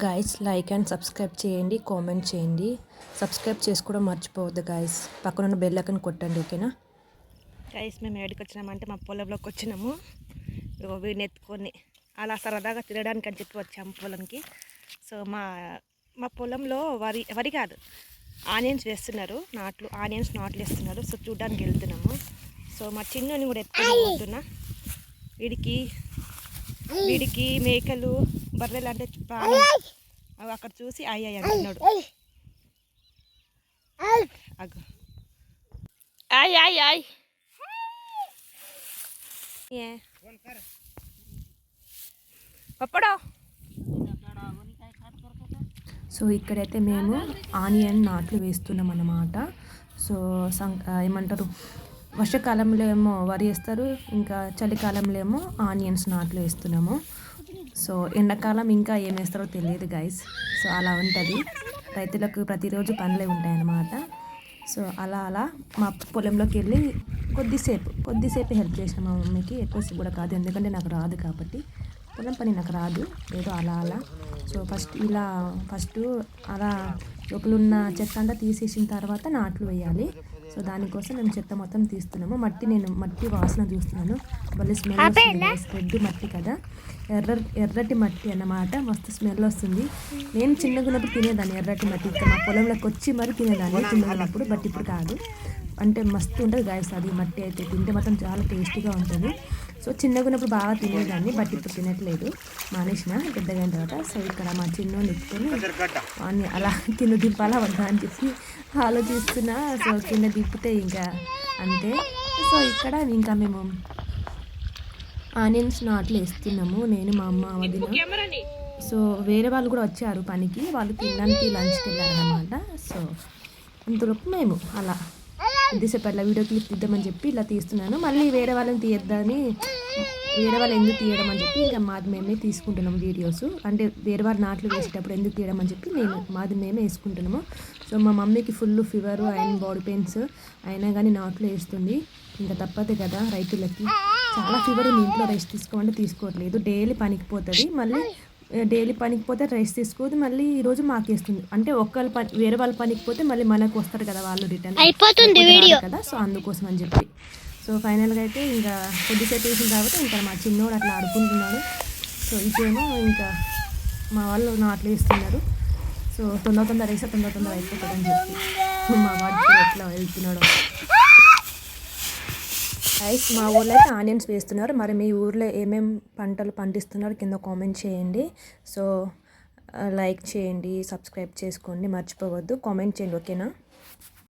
Guys like and subscribe చేయండి, comment చేయండి. Subscribe చేసుకోవడం మర్చిపోవద్దు గాయస్. పక్కన ఉన్న బెల్ ఐకాన్ కొట్టండి, ఓకేనా గైస్? మేము ఎక్కడికి వచ్చినామంటే మా పొలంలోకి వచ్చినాము. వీడిని ఎత్తుకొని అలా సరదాగా తిరగడానికి అని చెప్పి వచ్చాము పొలంకి. సో మా పొలంలో వరి కాదు, ఆనియన్స్ వేస్తున్నారు. ఆనియన్స్ నాట్లు వేస్తున్నారు. సో చూడడానికి వెళ్తున్నాము. సో మా చిన్నని కూడా ఎత్తుకొని పోతున్నా. వీడికి మేకలు బర్రెలు అంటే ప్రాణం. అవి అక్కడ చూసి అయ్యాయి అంటున్నాడు. అగు ఆయ్ ఆయ్ ఆయ్ పప్పడో. సో ఇక్కడైతే మేము ఆనియన్ నాట్లు వేస్తున్నాం అన్నమాట. సో ఏమంటారు, వర్షాకాలంలో ఏమో వరి వేస్తారు, ఇంకా చలికాలంలో ఏమో ఆనియన్స్ నాట్లు వేస్తున్నాము. సో ఎండాకాలం ఇంకా ఏం వేస్తారో తెలియదు గైస్. సో అలా ఉంటుంది, రైతులకు ప్రతిరోజు పనులే ఉంటాయన్నమాట. సో అలా మా పొలంలోకి వెళ్ళి కొద్దిసేపు హెల్ప్ చేసిన మా మమ్మీకి. ఎక్కువసేపు కూడా కాదు, ఎందుకంటే నాకు రాదు కాబట్టి. పొలం పని నాకు రాదు, ఏదో అలా. సో ఫస్ట్ అలా లోపల ఉన్న చెత్త అంతా తీసేసిన తర్వాత నాట్లు వేయాలి. సో దానికోసం మేము చెత్త మొత్తం తీస్తున్నాము. మట్టి వాసన చూస్తున్నాను, మళ్ళీ స్మెల్ వస్తుంది. రెడ్ మట్టి కదా, ఎర్రటి మట్టి అన్నమాట. మస్తు స్మెల్ వస్తుంది. నేను చిన్నగా ఉన్నప్పుడు తినేదాన్ని ఎర్రటి మట్టి. ఇంకా మా పొలంలోకి వచ్చి మరి తినేదాన్ని చిన్నగా ఉన్నప్పుడు, బట్ ఇప్పుడు కాదు. అంటే మస్తు ఉంటుంది గాయస్ అది మట్టి అయితే. తింటే మాత్రం చాలా టేస్టీగా ఉంటుంది. సో చిన్నగా ఉన్నప్పుడు బాగా తినేదాన్ని, బట్ ఇప్పుడు తినట్లేదు, మానేసిన పెద్దగా అయిన తర్వాత. సో ఇక్కడ మా చిన్నోని ఎత్తుకొని వాడిని అలా కింద దింపాలా వద్దా అని చెప్పి ఆలోచిస్తున్నా. సో కింద దింపితే ఇంకా అంతే. సో ఇక్కడ ఇంకా మేము ఆనియన్స్ నాట్లు వేస్తున్నాము, నేను మా అమ్మ వదిన. సో వేరే వాళ్ళు కూడా వచ్చారు పనికి, వాళ్ళు తినడానికి లంచ్కి వెళ్ళారనమాట. సో అంతలోపు మేము అలా కొద్దిసేపు అట్లా వీడియో క్లిప్ తీద్దామని చెప్పి ఇలా తీస్తున్నాను. మళ్ళీ వేరే వాళ్ళని తీయద్దని, వేరే వాళ్ళు ఎందుకు తీయడం అని చెప్పి ఇంకా మాది మేమే తీసుకుంటున్నాం వీడియోస్. అంటే వేరే వారి నాట్లు వేసేటప్పుడు ఎందుకు తీయడం అని చెప్పి మాది మేమే వేసుకుంటున్నాము. సో మా మమ్మీకి full fever and body pains అయినా కానీ నాట్లు వేస్తుంది. ఇంకా తప్పదు కదా రైతులకి. చాలా ఫీవర్, మీ ఇంట్లో రెస్ట్ తీసుకోమంటే తీసుకోవట్లేదు. డైలీ పనికి పోతుంది, మళ్ళీ డైలీ పనికి పోతే రెస్ట్ తీసుకోదు, మళ్ళీ ఈరోజు మాకేస్తుంది. అంటే వేరే వాళ్ళ పనికి పోతే మళ్ళీ మనకు వస్తారు కదా వాళ్ళు, రిటర్న్ అయిపోతుంది కదా. సో అందుకోసం అని చెప్పి సో ఫైనల్గా అయితే ఇంకా కొద్దిసేపు వేసిన తర్వాత ఇంకా మా చిన్నోడు అట్లా ఆడుకుంటున్నాడు. సో ఇదేమో ఇంకా మా వాళ్ళు నాట్లు వేస్తున్నారు. సో తొందర వేస్తే తొందర అయిపోతుందని చెప్పి మా వాడు ఎట్లా వెళ్తున్నాడు. మా ఊర్లో అయితే ఆనియన్స్ వేస్తున్నారు. మరి మీ ఊర్లో ఏమేమి పంటలు పండిస్తున్నారు కింద కామెంట్ చేయండి. సో లైక్ చేయండి, సబ్స్క్రైబ్ చేసుకోండి, మర్చిపోవద్దు, కామెంట్ చేయండి, ఓకేనా.